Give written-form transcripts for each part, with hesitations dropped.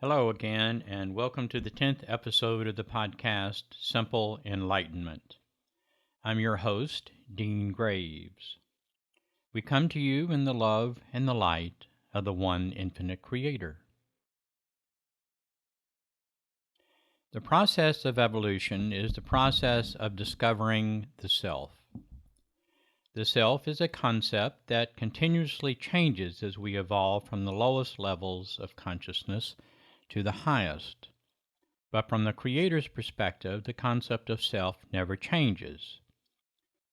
Hello again, and welcome to the 10th episode of the podcast, Simple Enlightenment. I'm your host, Dean Graves. We come to you in the love and the light of the one infinite Creator. The process of evolution is the process of discovering the self. The self is a concept that continuously changes as we evolve from the lowest levels of consciousness to the highest. But from the Creator's perspective, the concept of self never changes.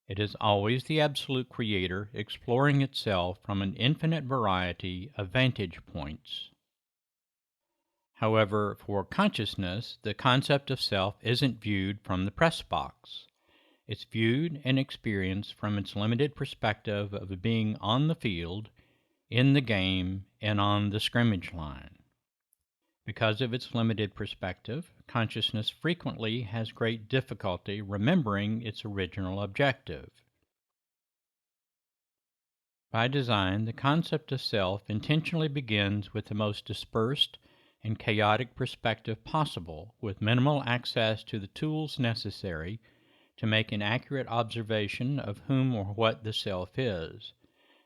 It is always the absolute Creator exploring itself from an infinite variety of vantage points. However, for consciousness, the concept of self isn't viewed from the press box. It's viewed and experienced from its limited perspective of being on the field, in the game, and on the scrimmage line. Because of its limited perspective, consciousness frequently has great difficulty remembering its original objective. By design, the concept of self intentionally begins with the most dispersed and chaotic perspective possible, with minimal access to the tools necessary to make an accurate observation of whom or what the self is.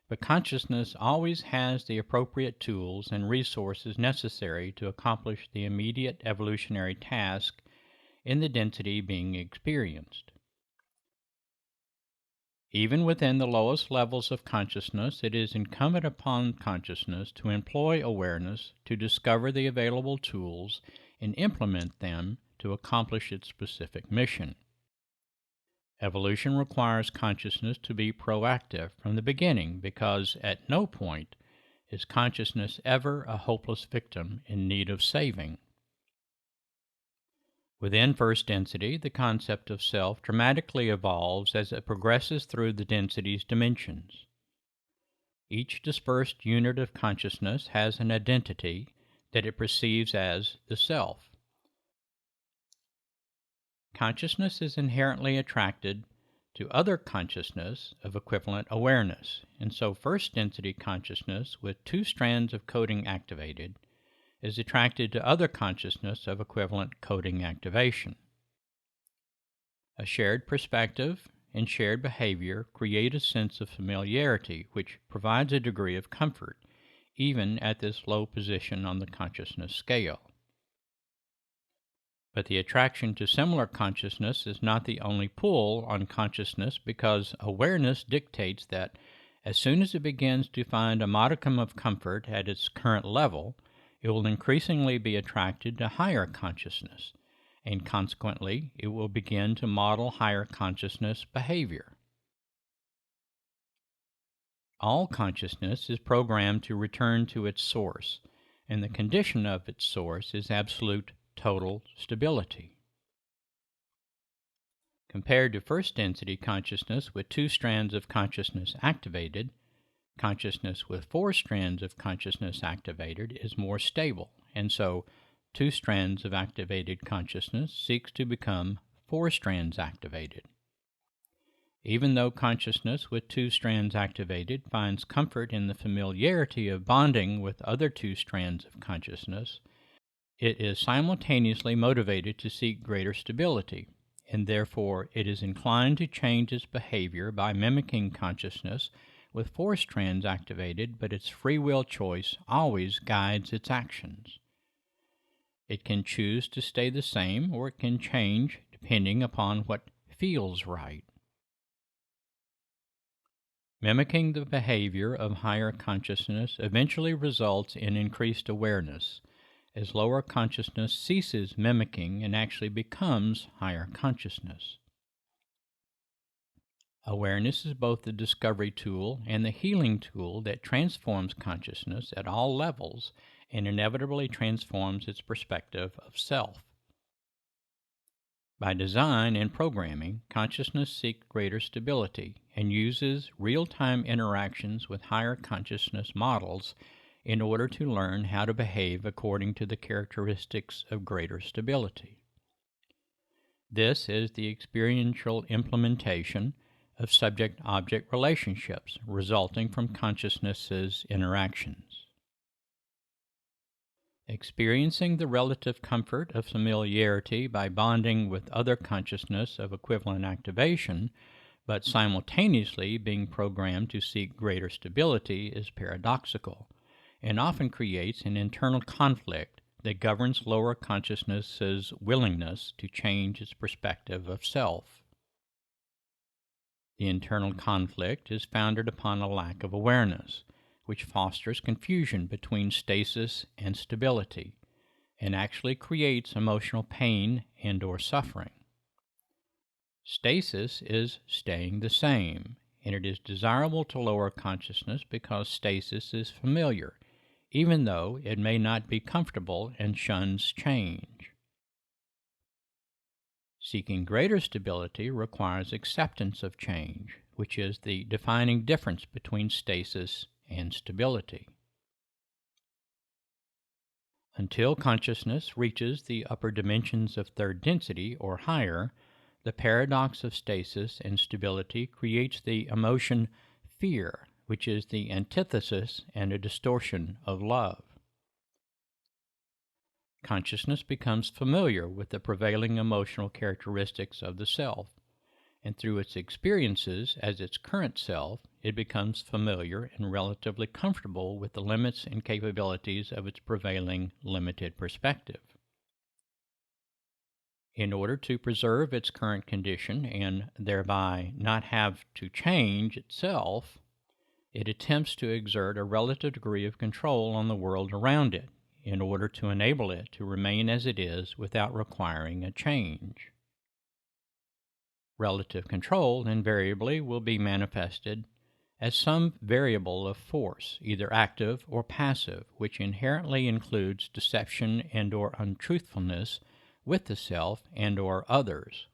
But consciousness always has the appropriate tools and resources necessary to accomplish the immediate evolutionary task in the density being experienced. Even within the lowest levels of consciousness, it is incumbent upon consciousness to employ awareness to discover the available tools and implement them to accomplish its specific mission. Evolution requires consciousness to be proactive from the beginning because at no point is consciousness ever a hopeless victim in need of saving. Within first density, the concept of self dramatically evolves as it progresses through the density's dimensions. Each dispersed unit of consciousness has an identity that it perceives as the self. Consciousness is inherently attracted to other consciousness of equivalent awareness, and so first density consciousness with two strands of coding activated is attracted to other consciousness of equivalent coding activation. A shared perspective and shared behavior create a sense of familiarity which provides a degree of comfort, even at this low position on the consciousness scale. But the attraction to similar consciousness is not the only pull on consciousness because awareness dictates that as soon as it begins to find a modicum of comfort at its current level, it will increasingly be attracted to higher consciousness, and consequently it will begin to model higher consciousness behavior. All consciousness is programmed to return to its source, and the condition of its source is absolute total stability. Compared to first density consciousness with two strands of consciousness activated, consciousness with four strands of consciousness activated is more stable, and so two strands of activated consciousness seeks to become four strands activated. Even though consciousness with two strands activated finds comfort in the familiarity of bonding with other two strands of consciousness, it is simultaneously motivated to seek greater stability, and therefore it is inclined to change its behavior by mimicking consciousness with four strands activated, but its free will choice always guides its actions. It can choose to stay the same, or it can change depending upon what feels right. Mimicking the behavior of higher consciousness eventually results in increased awareness, as lower consciousness ceases mimicking and actually becomes higher consciousness. Awareness is both the discovery tool and the healing tool that transforms consciousness at all levels and inevitably transforms its perspective of self. By design and programming, consciousness seeks greater stability and uses real-time interactions with higher consciousness models in order to learn how to behave according to the characteristics of greater stability. This is the experiential implementation of subject-object relationships resulting from consciousness's interactions. Experiencing the relative comfort of familiarity by bonding with other consciousness of equivalent activation, but simultaneously being programmed to seek greater stability, is paradoxical, and often creates an internal conflict that governs lower consciousness's willingness to change its perspective of self. The internal conflict is founded upon a lack of awareness, which fosters confusion between stasis and stability, and actually creates emotional pain and/or suffering. Stasis is staying the same, and it is desirable to lower consciousness because stasis is familiar, even though it may not be comfortable and shuns change. Seeking greater stability requires acceptance of change, which is the defining difference between stasis and stability. Until consciousness reaches the upper dimensions of third density or higher, the paradox of stasis and stability creates the emotion fear, which is the antithesis and a distortion of love. Consciousness becomes familiar with the prevailing emotional characteristics of the self, and through its experiences as its current self, it becomes familiar and relatively comfortable with the limits and capabilities of its prevailing limited perspective. In order to preserve its current condition and thereby not have to change itself, it attempts to exert a relative degree of control on the world around it in order to enable it to remain as it is without requiring a change. Relative control invariably will be manifested as some variable of force, either active or passive, which inherently includes deception and/or untruthfulness with the self and/or others.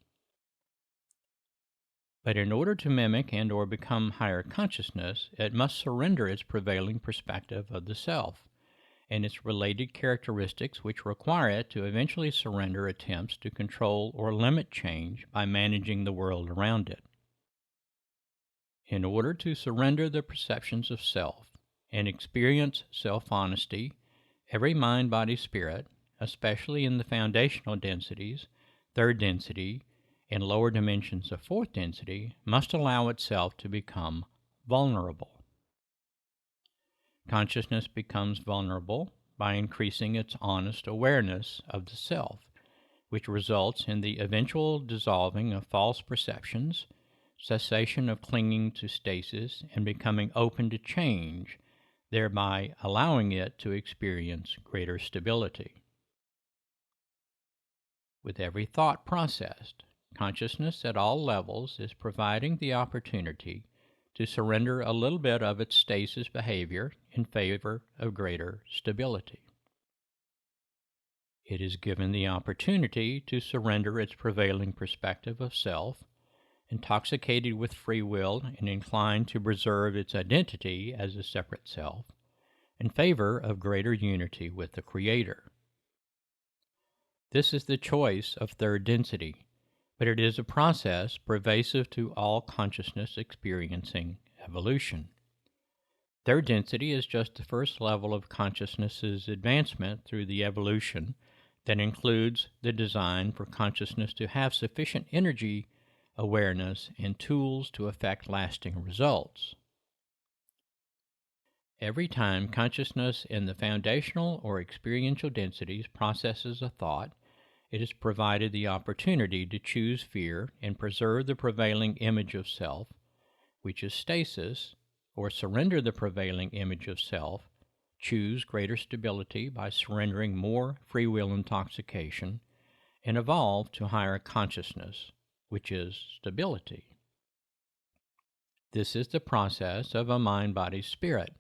But in order to mimic and/or become higher consciousness, it must surrender its prevailing perspective of the self and its related characteristics, which require it to eventually surrender attempts to control or limit change by managing the world around it. In order to surrender the perceptions of self and experience self-honesty, every mind, body, spirit, especially in the foundational densities, third density, and lower dimensions of fourth density, must allow itself to become vulnerable. Consciousness becomes vulnerable by increasing its honest awareness of the self, which results in the eventual dissolving of false perceptions, cessation of clinging to stasis, and becoming open to change, thereby allowing it to experience greater stability. With every thought processed, consciousness at all levels is providing the opportunity to surrender a little bit of its stasis behavior in favor of greater stability. It is given the opportunity to surrender its prevailing perspective of self, intoxicated with free will and inclined to preserve its identity as a separate self, in favor of greater unity with the Creator. This is the choice of third density, but it is a process pervasive to all consciousness experiencing evolution. Third density is just the first level of consciousness's advancement through the evolution that includes the design for consciousness to have sufficient energy, awareness, and tools to effect lasting results. Every time consciousness in the foundational or experiential densities processes a thought, it is provided the opportunity to choose fear and preserve the prevailing image of self, which is stasis, or surrender the prevailing image of self, choose greater stability by surrendering more free will intoxication, and evolve to higher consciousness, which is stability. This is the process of a mind-body-spirit,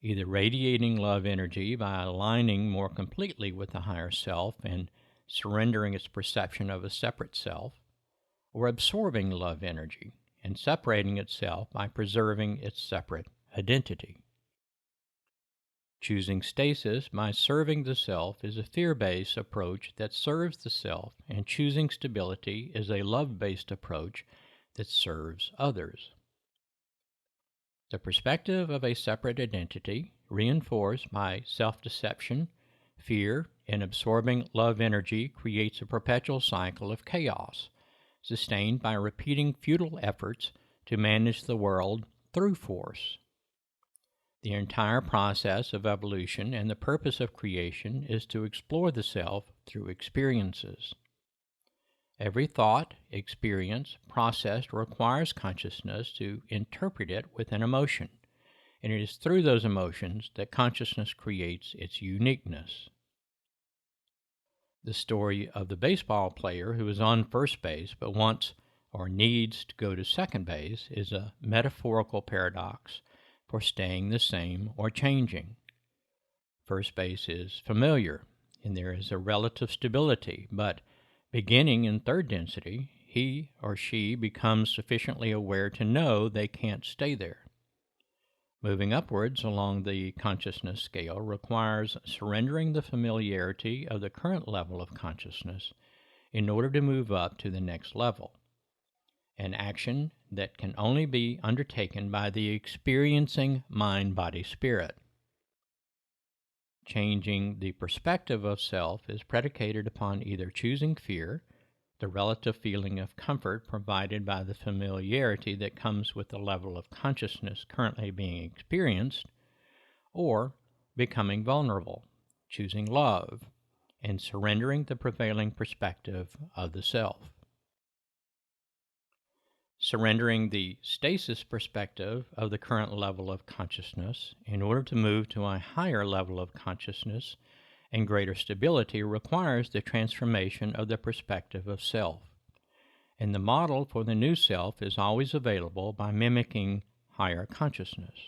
either radiating love energy by aligning more completely with the higher self and surrendering its perception of a separate self, or absorbing love energy and separating itself by preserving its separate identity. Choosing stasis by serving the self is a fear-based approach that serves the self, and choosing stability is a love-based approach that serves others. The perspective of a separate identity, reinforced by self-deception, Fear and absorbing love energy creates a perpetual cycle of chaos, sustained by repeating futile efforts to manage the world through force. The entire process of evolution and the purpose of creation is to explore the self through experiences. Every thought, experience, processed requires consciousness to interpret it with an emotion, and it is through those emotions that consciousness creates its uniqueness. The story of the baseball player who is on first base but wants or needs to go to second base is a metaphorical paradox for staying the same or changing. First base is familiar, and there is a relative stability, but beginning in third density, he or she becomes sufficiently aware to know they can't stay there. Moving upwards along the consciousness scale requires surrendering the familiarity of the current level of consciousness in order to move up to the next level, an action that can only be undertaken by the experiencing mind-body-spirit. Changing the perspective of self is predicated upon either choosing fear, the relative feeling of comfort provided by the familiarity that comes with the level of consciousness currently being experienced, or becoming vulnerable, choosing love, and surrendering the prevailing perspective of the self. Surrendering the stasis perspective of the current level of consciousness in order to move to a higher level of consciousness and greater stability requires the transformation of the perspective of self. And the model for the new self is always available by mimicking higher consciousness.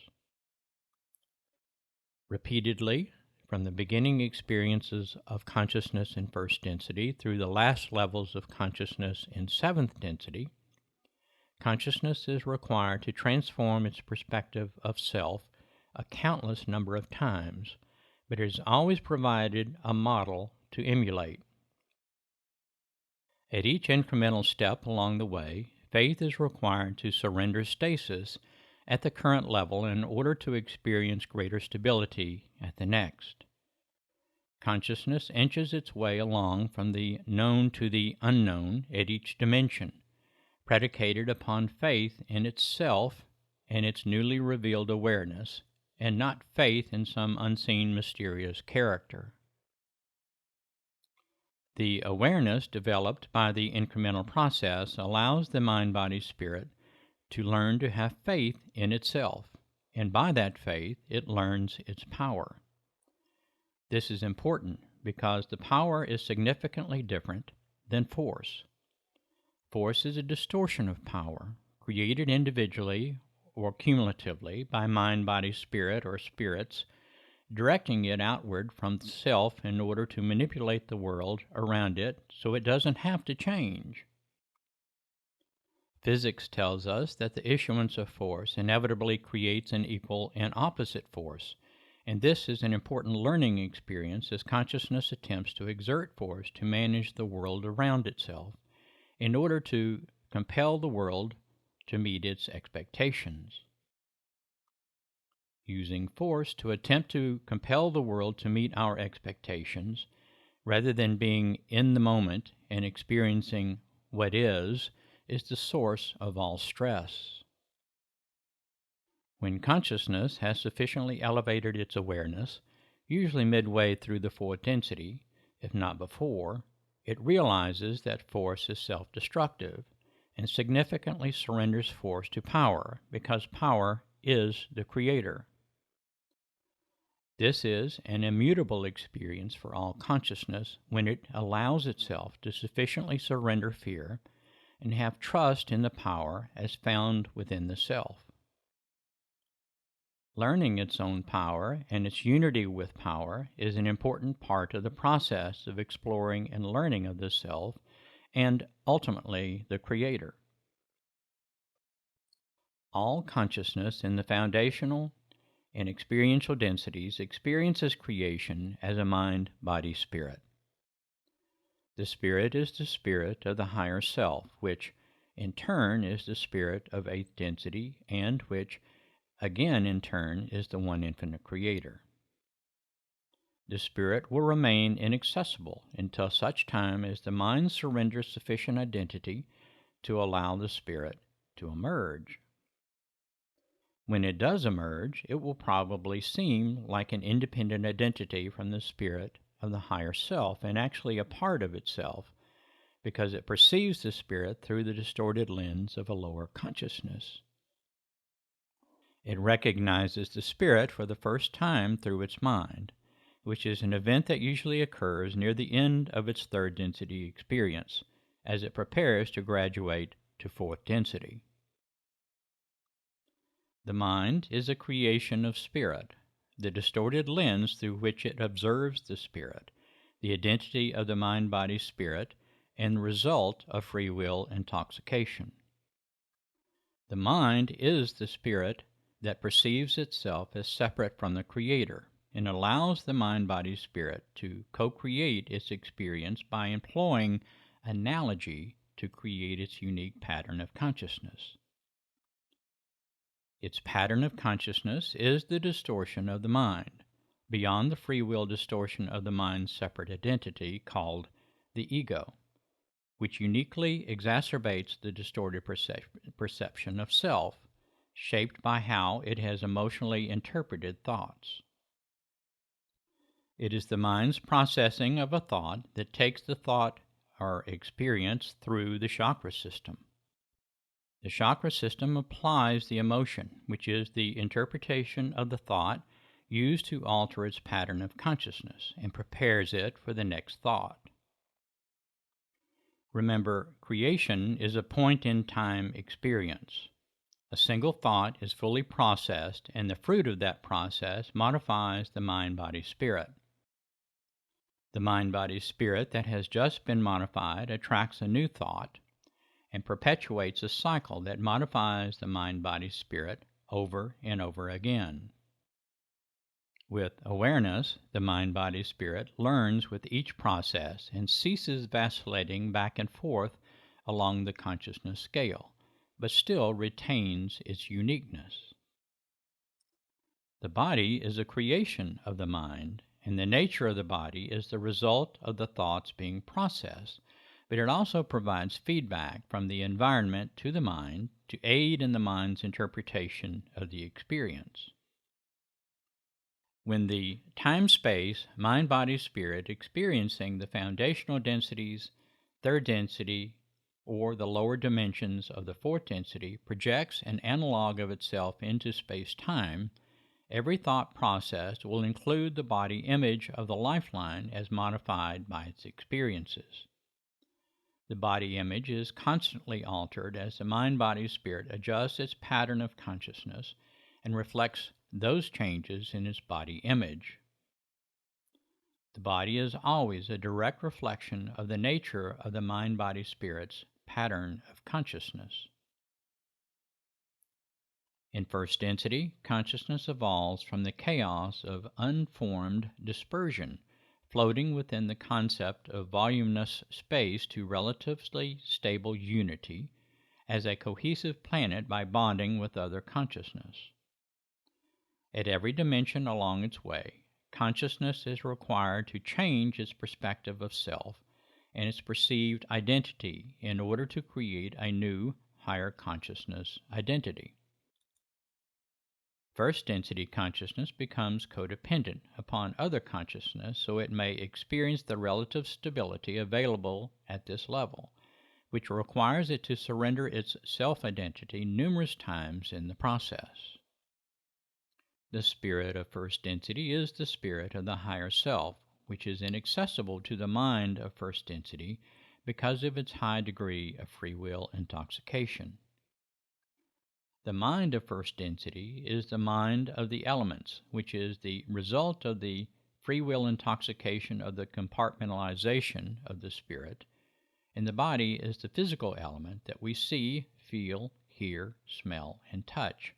Repeatedly, from the beginning experiences of consciousness in first density through the last levels of consciousness in seventh density, consciousness is required to transform its perspective of self a countless number of times, but it is always provided a model to emulate. At each incremental step along the way, faith is required to surrender stasis at the current level in order to experience greater stability at the next. Consciousness inches its way along from the known to the unknown at each dimension, predicated upon faith in itself and its newly revealed awareness, and not faith in some unseen mysterious character. The awareness developed by the incremental process allows the mind-body-spirit to learn to have faith in itself, and by that faith it learns its power. This is important because the power is significantly different than force. Force is a distortion of power, created individually or cumulatively by mind, body, spirit, or spirits, directing it outward from self in order to manipulate the world around it so it doesn't have to change. Physics tells us that the issuance of force inevitably creates an equal and opposite force, and this is an important learning experience as consciousness attempts to exert force to manage the world around itself in order to compel the world to meet its expectations. Using force to attempt to compel the world to meet our expectations, rather than being in the moment and experiencing what is the source of all stress. When consciousness has sufficiently elevated its awareness, usually midway through the fourth density, if not before, it realizes that force is self-destructive and significantly surrenders force to power because power is the creator. This is an immutable experience for all consciousness when it allows itself to sufficiently surrender fear and have trust in the power as found within the self. Learning its own power and its unity with power is an important part of the process of exploring and learning of the self and, ultimately, the Creator. All consciousness in the foundational and experiential densities experiences creation as a mind, body, spirit. The spirit is the spirit of the higher self, which, in turn, is the spirit of eighth density, and which, again, in turn, is the one infinite creator. The spirit will remain inaccessible until such time as the mind surrenders sufficient identity to allow the spirit to emerge. When it does emerge, it will probably seem like an independent identity from the spirit of the higher self and actually a part of itself, because it perceives the spirit through the distorted lens of a lower consciousness. It recognizes the spirit for the first time through its mind, which is an event that usually occurs near the end of its third density experience, as it prepares to graduate to fourth density. The mind is a creation of spirit, the distorted lens through which it observes the spirit, the identity of the mind-body spirit, and the result of free will intoxication. The mind is the spirit that perceives itself as separate from the Creator and allows the mind-body spirit to co-create its experience by employing analogy to create its unique pattern of consciousness. Its pattern of consciousness is the distortion of the mind, beyond the free will distortion of the mind's separate identity called the ego, which uniquely exacerbates the distorted perception of self, shaped by how it has emotionally interpreted thoughts. It is the mind's processing of a thought that takes the thought or experience through the chakra system. The chakra system applies the emotion, which is the interpretation of the thought used to alter its pattern of consciousness, and prepares it for the next thought. Remember, creation is a point-in-time experience. A single thought is fully processed, and the fruit of that process modifies the mind-body spirit. The mind-body spirit that has just been modified attracts a new thought and perpetuates a cycle that modifies the mind-body spirit over and over again. With awareness, the mind-body spirit learns with each process and ceases vacillating back and forth along the consciousness scale, but still retains its uniqueness. The body is a creation of the mind, and the nature of the body is the result of the thoughts being processed, but it also provides feedback from the environment to the mind to aid in the mind's interpretation of the experience. When the time-space, mind-body-spirit experiencing the foundational densities, third density, or the lower dimensions of the fourth density projects an analog of itself into space-time, every thought process will include the body image of the lifeline as modified by its experiences. The body image is constantly altered as the mind-body spirit adjusts its pattern of consciousness and reflects those changes in its body image. The body is always a direct reflection of the nature of the mind-body spirit's pattern of consciousness. In first density, consciousness evolves from the chaos of unformed dispersion, floating within the concept of voluminous space to relatively stable unity as a cohesive planet by bonding with other consciousness. At every dimension along its way, consciousness is required to change its perspective of self and its perceived identity in order to create a new, higher consciousness identity. First density consciousness becomes codependent upon other consciousness so it may experience the relative stability available at this level, which requires it to surrender its self-identity numerous times in the process. The spirit of first density is the spirit of the higher self, which is inaccessible to the mind of first density because of its high degree of free will intoxication. The mind of first density is the mind of the elements, which is the result of the free will intoxication of the compartmentalization of the spirit, and the body is the physical element that we see, feel, hear, smell, and touch,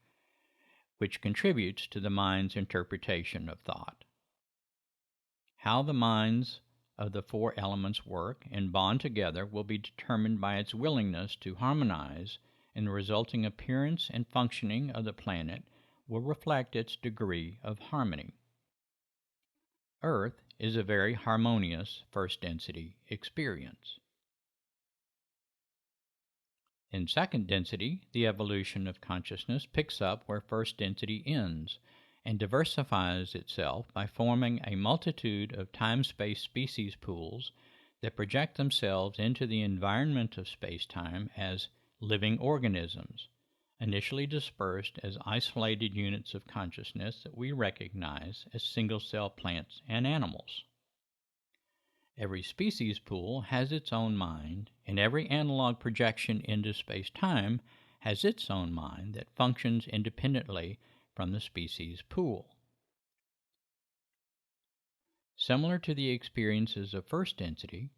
which contributes to the mind's interpretation of thought. How the minds of the four elements work and bond together will be determined by its willingness to harmonize, and the resulting appearance and functioning of the planet will reflect its degree of harmony. Earth is a very harmonious first density experience. In second density, the evolution of consciousness picks up where first density ends and diversifies itself by forming a multitude of time-space species pools that project themselves into the environment of space-time as living organisms, initially dispersed as isolated units of consciousness that we recognize as single-cell plants and animals. Every species pool has its own mind, and every analog projection into space-time has its own mind that functions independently from the species pool. Similar to the experiences of first density,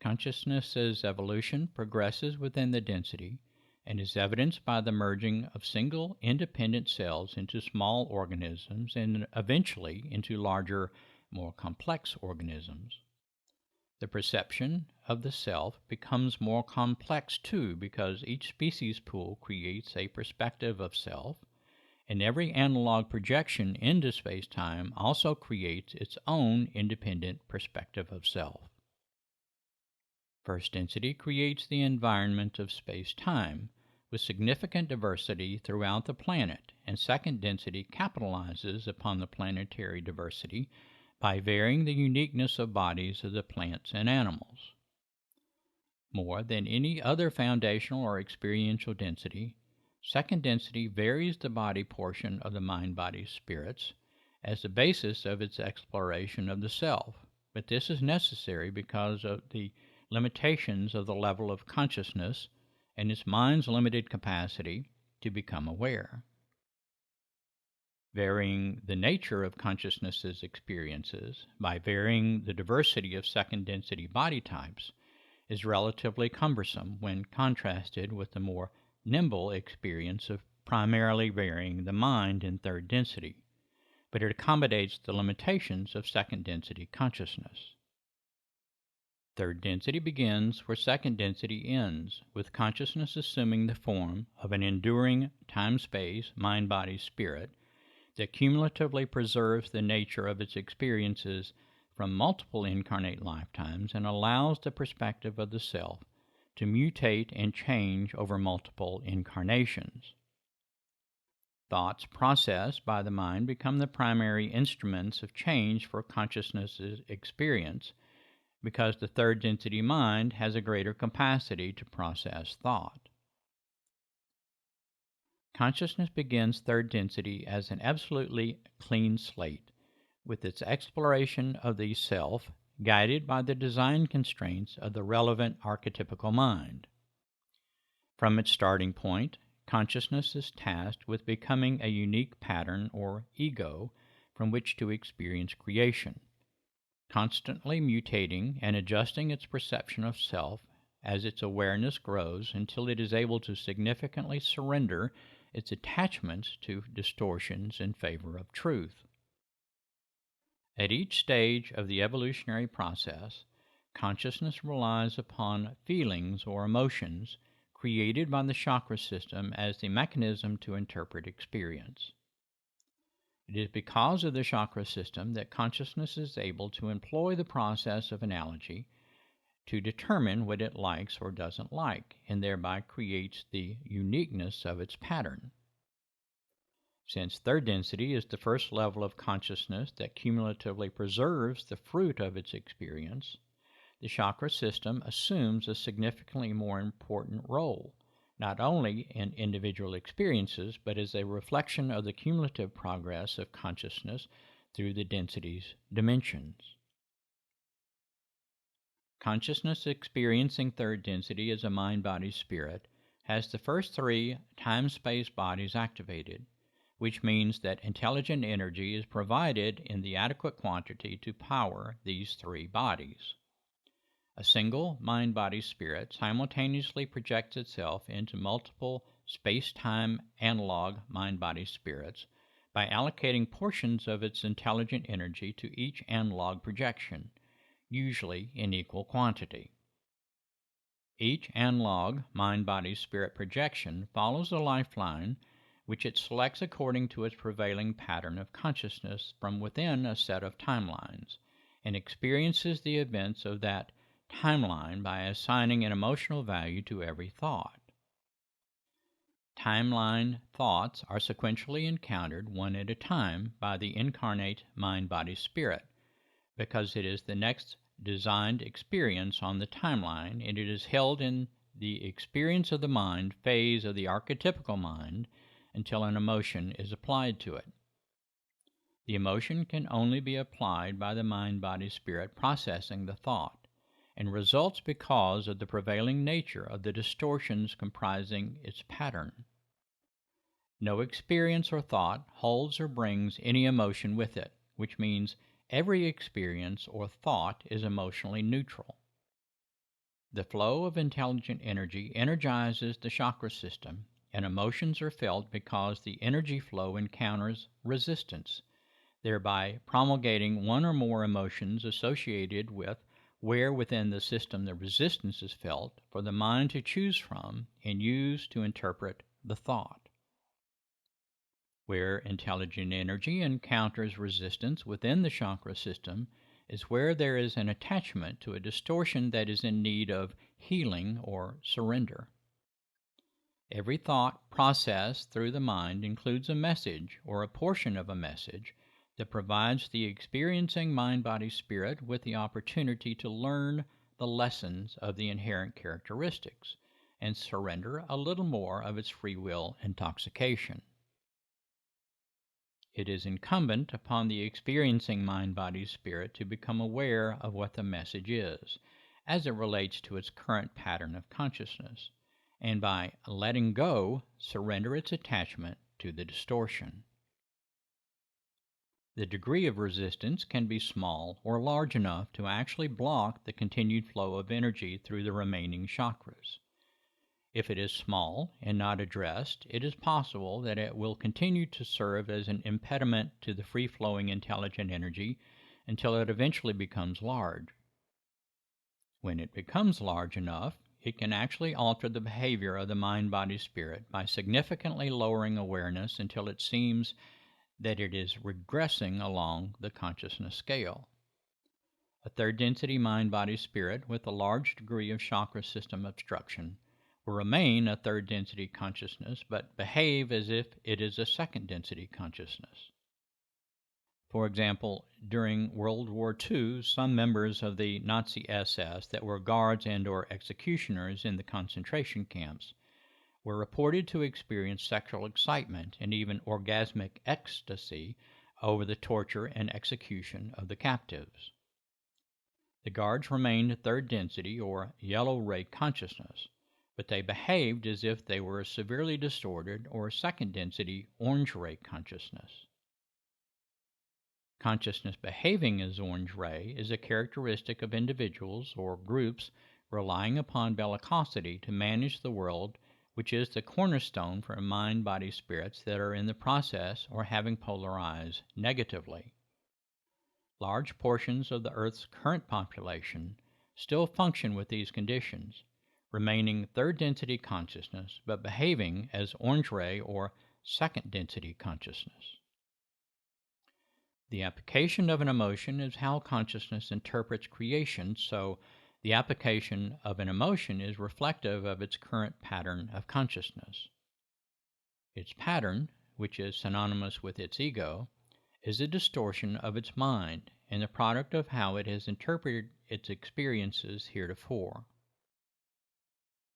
consciousness's evolution progresses within the density and is evidenced by the merging of single independent cells into small organisms and eventually into larger, more complex organisms. The perception of the self becomes more complex too because each species pool creates a perspective of self, and every analog projection into space-time also creates its own independent perspective of self. First density creates the environment of space-time, with significant diversity throughout the planet, and second density capitalizes upon the planetary diversity by varying the uniqueness of bodies of the plants and animals. More than any other foundational or experiential density, second density varies the body portion of the mind-body spirits as the basis of its exploration of the self, but this is necessary because of the limitations of the level of consciousness and its mind's limited capacity to become aware. Varying the nature of consciousness's experiences by varying the diversity of second density body types is relatively cumbersome when contrasted with the more nimble experience of primarily varying the mind in third density, but it accommodates the limitations of second density consciousness. Third density begins where second density ends, with consciousness assuming the form of an enduring time-space mind-body spirit that cumulatively preserves the nature of its experiences from multiple incarnate lifetimes and allows the perspective of the self to mutate and change over multiple incarnations. Thoughts processed by the mind become the primary instruments of change for consciousness's experience because the third density mind has a greater capacity to process thought. Consciousness begins third density as an absolutely clean slate, with its exploration of the self guided by the design constraints of the relevant archetypical mind. From its starting point, consciousness is tasked with becoming a unique pattern or ego from which to experience creation, constantly mutating and adjusting its perception of self as its awareness grows until it is able to significantly surrender its attachments to distortions in favor of truth. At each stage of the evolutionary process, consciousness relies upon feelings or emotions created by the chakra system as the mechanism to interpret experience. It is because of the chakra system that consciousness is able to employ the process of analogy to determine what it likes or doesn't like, and thereby creates the uniqueness of its pattern. Since third density is the first level of consciousness that cumulatively preserves the fruit of its experience, the chakra system assumes a significantly more important role, not only in individual experiences, but as a reflection of the cumulative progress of consciousness through the density's dimensions. Consciousness experiencing third density as a mind-body spirit has the first three time-space bodies activated, which means that intelligent energy is provided in the adequate quantity to power these three bodies. A single mind-body spirit simultaneously projects itself into multiple space-time analog mind-body spirits by allocating portions of its intelligent energy to each analog projection, usually in equal quantity. Each analog mind-body spirit projection follows a lifeline which it selects according to its prevailing pattern of consciousness from within a set of timelines, and experiences the events of that timeline by assigning an emotional value to every thought. Timeline thoughts are sequentially encountered one at a time by the incarnate mind-body-spirit because it is the next designed experience on the timeline, and it is held in the experience of the mind phase of the archetypical mind until an emotion is applied to it. The emotion can only be applied by the mind-body-spirit processing the thought, and results because of the prevailing nature of the distortions comprising its pattern. No experience or thought holds or brings any emotion with it, which means every experience or thought is emotionally neutral. The flow of intelligent energy energizes the chakra system, and emotions are felt because the energy flow encounters resistance, thereby promulgating one or more emotions associated with where within the system the resistance is felt for the mind to choose from and use to interpret the thought. Where intelligent energy encounters resistance within the chakra system is where there is an attachment to a distortion that is in need of healing or surrender. Every thought processed through the mind includes a message or a portion of a message that provides the experiencing mind-body-spirit with the opportunity to learn the lessons of the inherent characteristics and surrender a little more of its free will intoxication. It is incumbent upon the experiencing mind-body-spirit to become aware of what the message is, as it relates to its current pattern of consciousness, and by letting go, surrender its attachment to the distortion. The degree of resistance can be small or large enough to actually block the continued flow of energy through the remaining chakras. If it is small and not addressed, it is possible that it will continue to serve as an impediment to the free-flowing intelligent energy until it eventually becomes large. When it becomes large enough, it can actually alter the behavior of the mind-body-spirit by significantly lowering awareness until it seems that it is regressing along the consciousness scale. A third-density mind-body-spirit with a large degree of chakra system obstruction will remain a third-density consciousness, but behave as if it is a second-density consciousness. For example, during World War II, some members of the Nazi SS that were guards and/or executioners in the concentration camps were reported to experience sexual excitement and even orgasmic ecstasy over the torture and execution of the captives. The guards remained third-density or yellow-ray consciousness, but they behaved as if they were a severely distorted or second-density orange-ray consciousness. Consciousness behaving as orange-ray is a characteristic of individuals or groups relying upon bellicosity to manage the world, which is the cornerstone for mind-body spirits that are in the process or having polarized negatively. Large portions of the Earth's current population still function with these conditions, remaining third-density consciousness, but behaving as orange-ray or second-density consciousness. The application of an emotion is how consciousness interprets creation, so the application of an emotion is reflective of its current pattern of consciousness. Its pattern, which is synonymous with its ego, is a distortion of its mind and the product of how it has interpreted its experiences heretofore.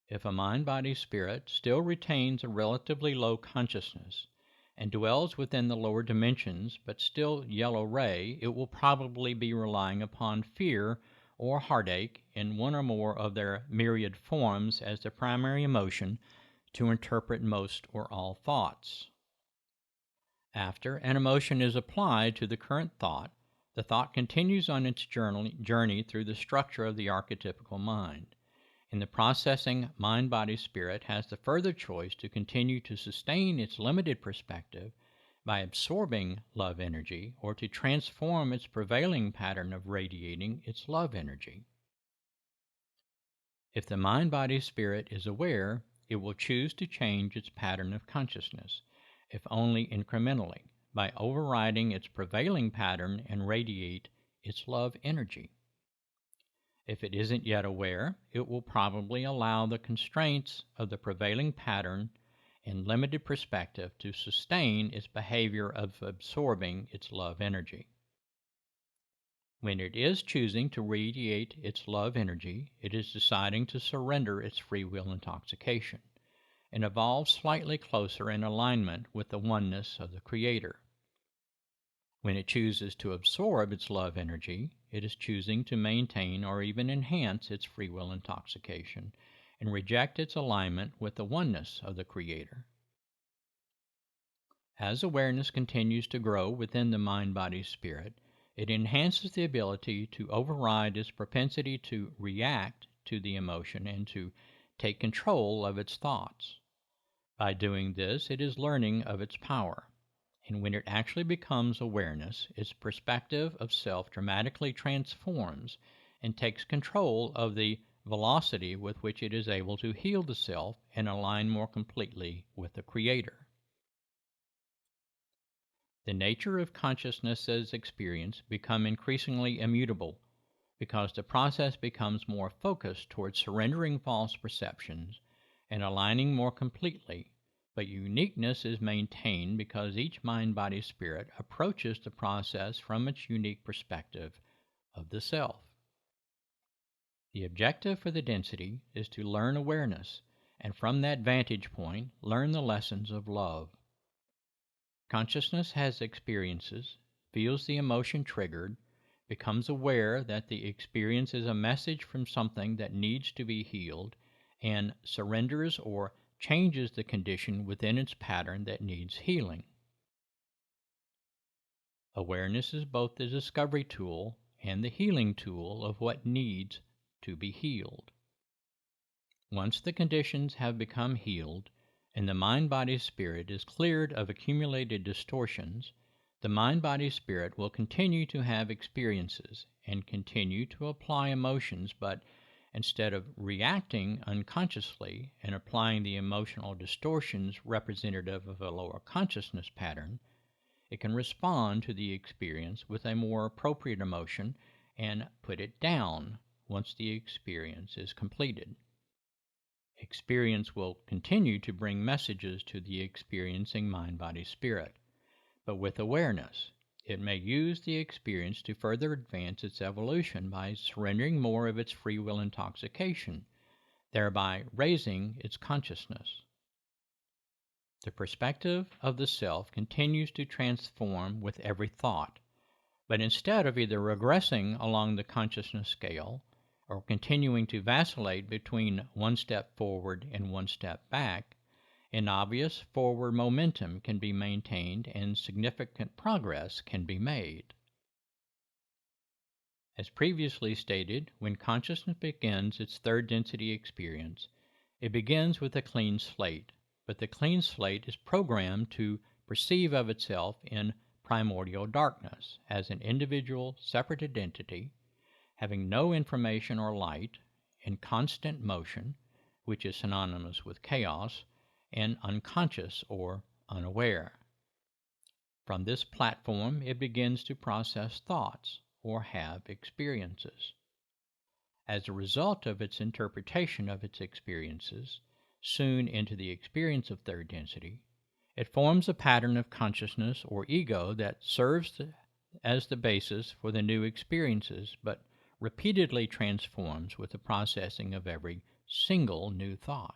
If a mind-body-spirit still retains a relatively low consciousness and dwells within the lower dimensions but still yellow-ray, it will probably be relying upon fear or heartache in one or more of their myriad forms as the primary emotion to interpret most or all thoughts. After an emotion is applied to the current thought, the thought continues on its journey through the structure of the archetypical mind. And the processing mind-body-spirit has the further choice to continue to sustain its limited perspective by absorbing love energy or to transform its prevailing pattern of radiating its love energy. If the mind-body-spirit is aware, it will choose to change its pattern of consciousness, if only incrementally, by overriding its prevailing pattern and radiate its love energy. If it isn't yet aware, it will probably allow the constraints of the prevailing pattern and limited perspective to sustain its behavior of absorbing its love energy. When it is choosing to radiate its love energy, it is deciding to surrender its free will intoxication and evolve slightly closer in alignment with the oneness of the Creator. When it chooses to absorb its love energy, it is choosing to maintain or even enhance its free will intoxication and reject its alignment with the oneness of the Creator. As awareness continues to grow within the mind-body-spirit, it enhances the ability to override its propensity to react to the emotion and to take control of its thoughts. By doing this, it is learning of its power. And when it actually becomes awareness, its perspective of self dramatically transforms and takes control of the velocity with which it is able to heal the self and align more completely with the Creator. The nature of consciousness as experience becomes increasingly immutable because the process becomes more focused towards surrendering false perceptions and aligning more completely. But uniqueness is maintained because each mind-body-spirit approaches the process from its unique perspective of the self. The objective for the density is to learn awareness, and from that vantage point, learn the lessons of love. Consciousness has experiences, feels the emotion triggered, becomes aware that the experience is a message from something that needs to be healed, and surrenders or changes the condition within its pattern that needs healing. Awareness is both the discovery tool and the healing tool of what needs to be healed. Once the conditions have become healed and the mind-body-spirit is cleared of accumulated distortions, the mind-body-spirit will continue to have experiences and continue to apply emotions, but instead of reacting unconsciously and applying the emotional distortions representative of a lower consciousness pattern, it can respond to the experience with a more appropriate emotion and put it down once the experience is completed. Experience will continue to bring messages to the experiencing mind-body-spirit, but with awareness. It may use the experience to further advance its evolution by surrendering more of its free will intoxication, thereby raising its consciousness. The perspective of the self continues to transform with every thought, but instead of either regressing along the consciousness scale or continuing to vacillate between one step forward and one step back, an obvious forward momentum can be maintained and significant progress can be made. As previously stated, when consciousness begins its third density experience, it begins with a clean slate, but the clean slate is programmed to perceive of itself in primordial darkness as an individual separate identity, having no information or light, in constant motion, which is synonymous with chaos, and unconscious or unaware. From this platform, it begins to process thoughts or have experiences. As a result of its interpretation of its experiences, soon into the experience of third density, it forms a pattern of consciousness or ego that serves as the basis for the new experiences, but repeatedly transforms with the processing of every single new thought.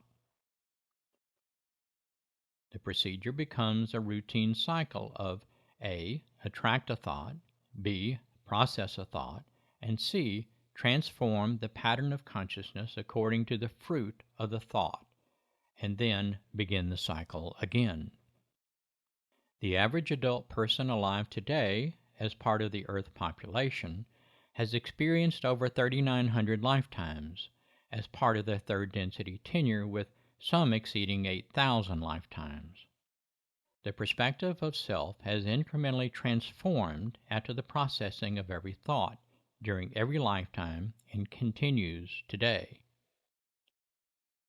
The procedure becomes a routine cycle of A. Attract a thought, B. Process a thought, and C. Transform the pattern of consciousness according to the fruit of the thought, and then begin the cycle again. The average adult person alive today, as part of the Earth population, has experienced over 3,900 lifetimes as part of their third density tenure, with some exceeding 8,000 lifetimes. The perspective of self has incrementally transformed after the processing of every thought during every lifetime and continues today.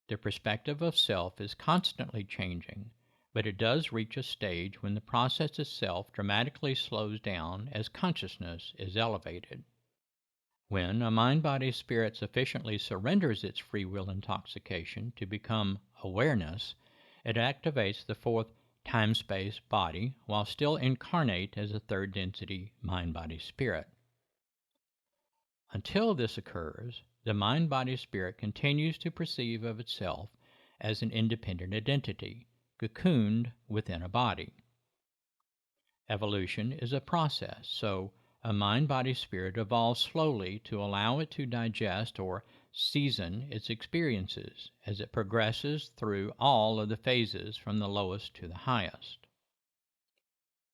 The perspective of self is constantly changing, but it does reach a stage when the process itself dramatically slows down as consciousness is elevated. When a mind-body-spirit sufficiently surrenders its free will intoxication to become awareness, it activates the fourth time-space body while still incarnate as a third density mind-body-spirit. Until this occurs, the mind-body-spirit continues to perceive of itself as an independent identity, cocooned within a body. Evolution is a process, so a mind-body-spirit evolves slowly to allow it to digest or season its experiences as it progresses through all of the phases from the lowest to the highest.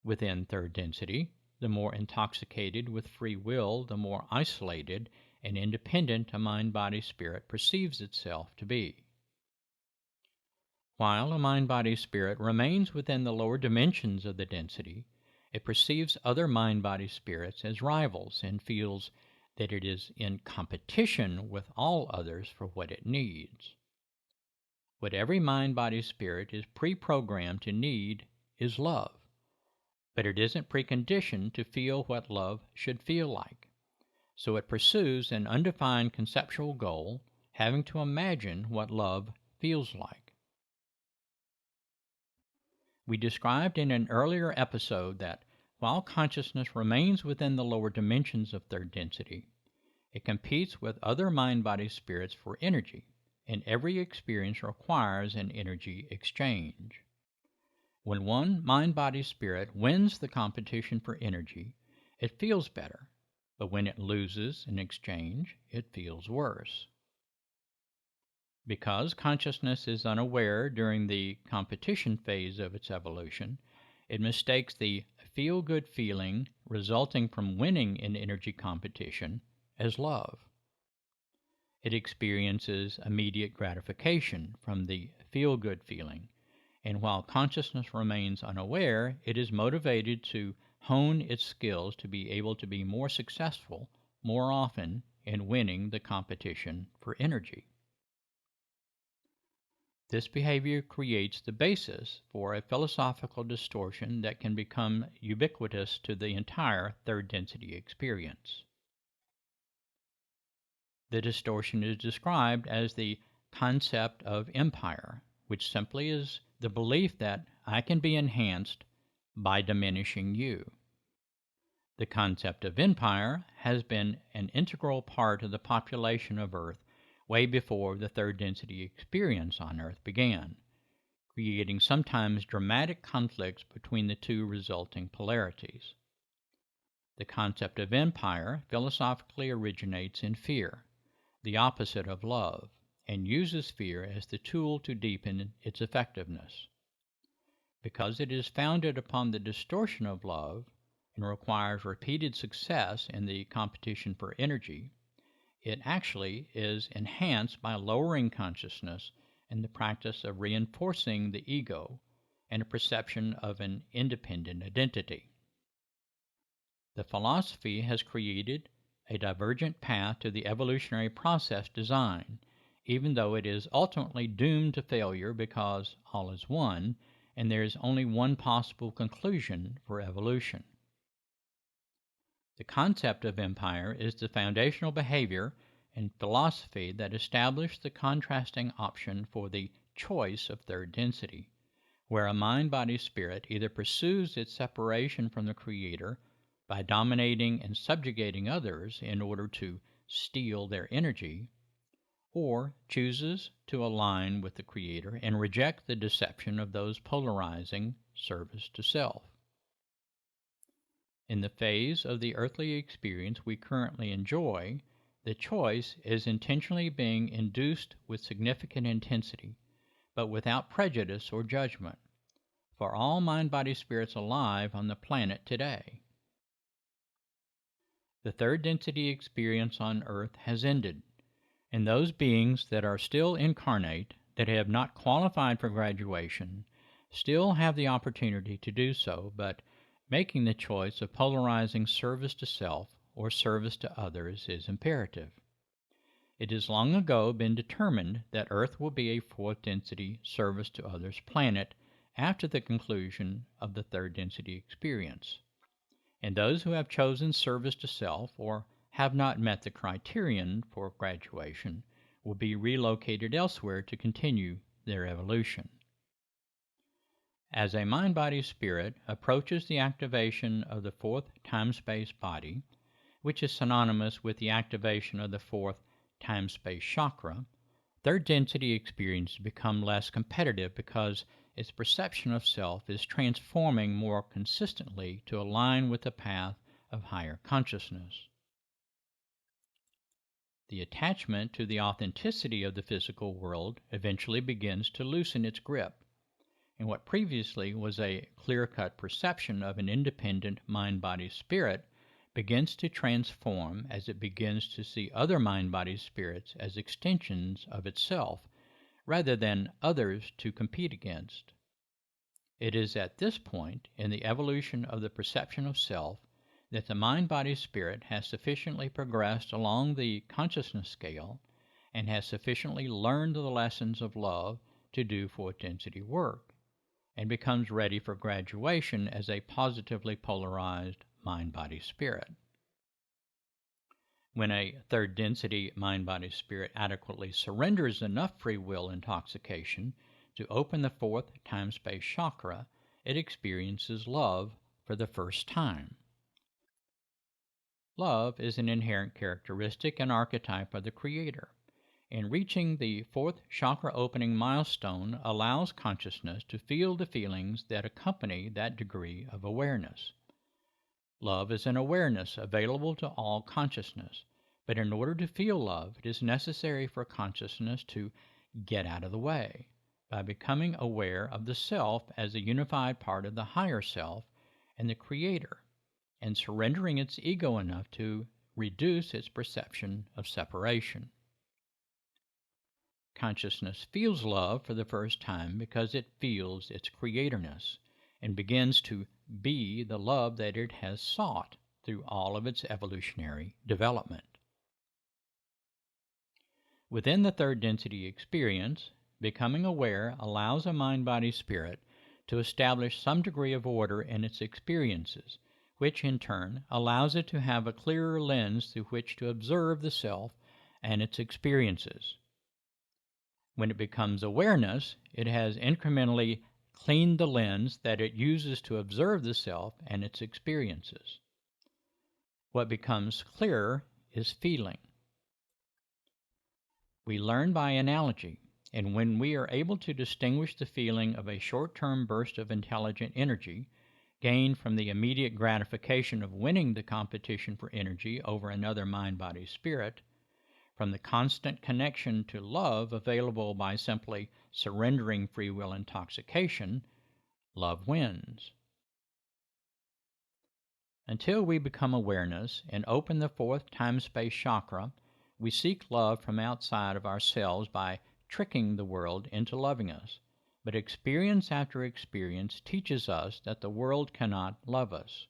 Within third density, the more intoxicated with free will, the more isolated and independent a mind-body-spirit perceives itself to be. While a mind-body-spirit remains within the lower dimensions of the density, it perceives other mind-body spirits as rivals and feels that it is in competition with all others for what it needs. What every mind-body spirit is pre-programmed to need is love, but it isn't preconditioned to feel what love should feel like. So it pursues an undefined conceptual goal, having to imagine what love feels like. We described in an earlier episode that while consciousness remains within the lower dimensions of third density, it competes with other mind-body spirits for energy, and every experience requires an energy exchange. When one mind-body spirit wins the competition for energy, it feels better, but when it loses in exchange, it feels worse. Because consciousness is unaware during the competition phase of its evolution, it mistakes the feel-good feeling resulting from winning in energy competition as love. It experiences immediate gratification from the feel-good feeling, and while consciousness remains unaware, it is motivated to hone its skills to be able to be more successful more often in winning the competition for energy. This behavior creates the basis for a philosophical distortion that can become ubiquitous to the entire third density experience. The distortion is described as the concept of empire, which simply is the belief that I can be enhanced by diminishing you. The concept of empire has been an integral part of the population of Earth way before the third density experience on Earth began, creating sometimes dramatic conflicts between the two resulting polarities. The concept of empire philosophically originates in fear, the opposite of love, and uses fear as the tool to deepen its effectiveness. Because it is founded upon the distortion of love and requires repeated success in the competition for energy, it actually is enhanced by lowering consciousness in the practice of reinforcing the ego and a perception of an independent identity. The philosophy has created a divergent path to the evolutionary process design, even though it is ultimately doomed to failure because all is one, and there is only one possible conclusion for evolution. The concept of empire is the foundational behavior and philosophy that established the contrasting option for the choice of third density, where a mind-body spirit either pursues its separation from the Creator by dominating and subjugating others in order to steal their energy, or chooses to align with the Creator and reject the deception of those polarizing service to self. In the phase of the earthly experience we currently enjoy, the choice is intentionally being induced with significant intensity, but without prejudice or judgment, for all mind-body spirits alive on the planet today. The third density experience on Earth has ended, and those beings that are still incarnate, that have not qualified for graduation, still have the opportunity to do so, but making the choice of polarizing service to self or service to others is imperative. It has long ago been determined that Earth will be a fourth density service to others planet after the conclusion of the third density experience. And those who have chosen service to self or have not met the criterion for graduation will be relocated elsewhere to continue their evolution. As a mind-body-spirit approaches the activation of the fourth time-space body, which is synonymous with the activation of the fourth time-space chakra, third density experiences become less competitive because its perception of self is transforming more consistently to align with the path of higher consciousness. The attachment to the authenticity of the physical world eventually begins to loosen its grip, and what previously was a clear-cut perception of an independent mind-body-spirit begins to transform as it begins to see other mind-body-spirits as extensions of itself rather than others to compete against. It is at this point in the evolution of the perception of self that the mind-body-spirit has sufficiently progressed along the consciousness scale and has sufficiently learned the lessons of love to do fourth density work, and becomes ready for graduation as a positively polarized mind-body-spirit. When a third density mind-body-spirit adequately surrenders enough free will intoxication to open the fourth time-space chakra, it experiences love for the first time. Love is an inherent characteristic and archetype of the Creator, and reaching the fourth chakra opening milestone allows consciousness to feel the feelings that accompany that degree of awareness. Love is an awareness available to all consciousness, but in order to feel love, it is necessary for consciousness to get out of the way by becoming aware of the self as a unified part of the higher self and the Creator, and surrendering its ego enough to reduce its perception of separation. Consciousness feels love for the first time because it feels its creatorness and begins to be the love that it has sought through all of its evolutionary development. Within the third density experience, becoming aware allows a mind-body-spirit to establish some degree of order in its experiences, which in turn allows it to have a clearer lens through which to observe the self and its experiences. When it becomes awareness, it has incrementally cleaned the lens that it uses to observe the self and its experiences. What becomes clearer is feeling. We learn by analogy, and when we are able to distinguish the feeling of a short-term burst of intelligent energy gained from the immediate gratification of winning the competition for energy over another mind-body-spirit, from the constant connection to love available by simply surrendering free will intoxication, love wins. Until we become awareness and open the fourth time-space chakra, we seek love from outside of ourselves by tricking the world into loving us. But experience after experience teaches us that the world cannot love us.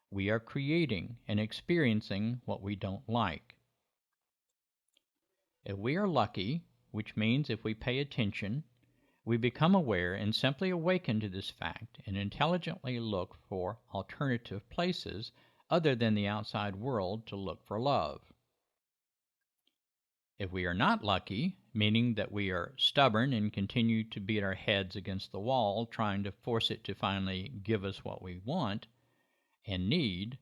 We are creating and experiencing what we don't like. If we are lucky, which means if we pay attention, we become aware and simply awaken to this fact and intelligently look for alternative places other than the outside world to look for love. If we are not lucky, meaning that we are stubborn and continue to beat our heads against the wall trying to force it to finally give us what we want and need,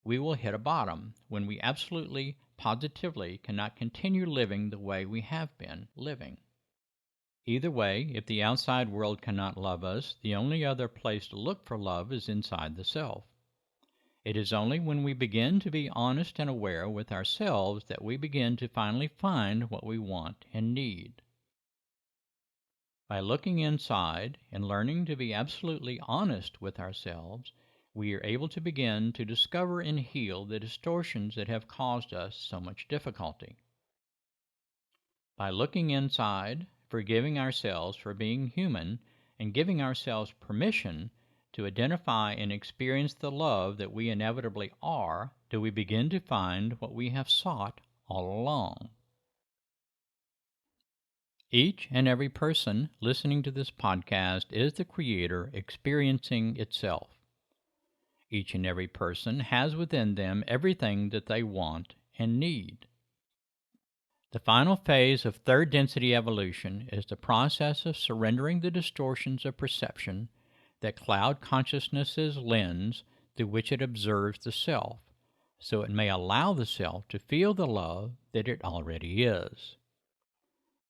we will hit a bottom when we absolutely, positively cannot continue living the way we have been living. Either way, if the outside world cannot love us, the only other place to look for love is inside the self. It is only when we begin to be honest and aware with ourselves that we begin to finally find what we want and need. By looking inside and learning to be absolutely honest with ourselves, we are able to begin to discover and heal the distortions that have caused us so much difficulty. By looking inside, forgiving ourselves for being human, and giving ourselves permission to identify and experience the love that we inevitably are, do we begin to find what we have sought all along. Each and every person listening to this podcast is the creator experiencing itself. Each and every person has within them everything that they want and need. The final phase of third density evolution is the process of surrendering the distortions of perception that cloud consciousness's lens through which it observes the self, so it may allow the self to feel the love that it already is.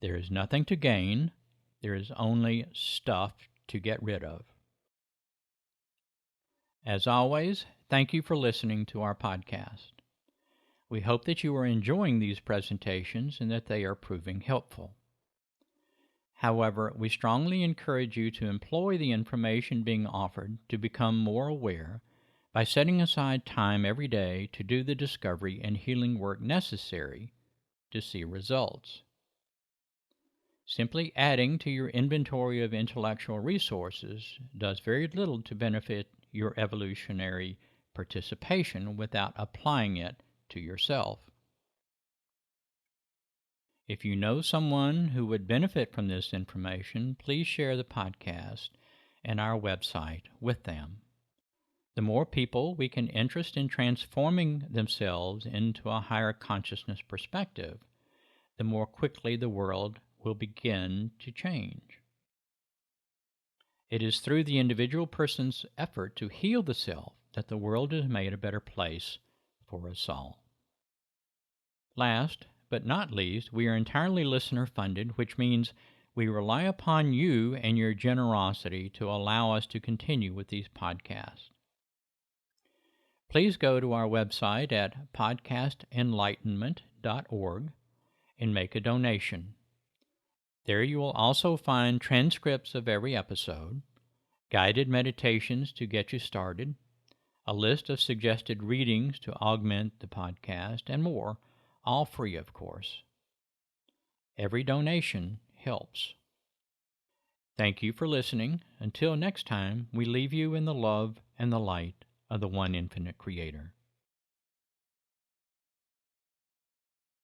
There is nothing to gain, there is only stuff to get rid of. As always, thank you for listening to our podcast. We hope that you are enjoying these presentations and that they are proving helpful. However, we strongly encourage you to employ the information being offered to become more aware by setting aside time every day to do the discovery and healing work necessary to see results. Simply adding to your inventory of intellectual resources does very little to benefit your evolutionary participation without applying it to yourself. If you know someone who would benefit from this information, please share the podcast and our website with them. The more people we can interest in transforming themselves into a higher consciousness perspective, the more quickly the world will begin to change. It is through the individual person's effort to heal the self that the world is made a better place for us all. Last but not least, we are entirely listener-funded, which means we rely upon you and your generosity to allow us to continue with these podcasts. Please go to our website at podcastenlightenment.org and make a donation. There you will also find transcripts of every episode, guided meditations to get you started, a list of suggested readings to augment the podcast, and more, all free, of course. Every donation helps. Thank you for listening. Until next time, we leave you in the love and the light of the One Infinite Creator.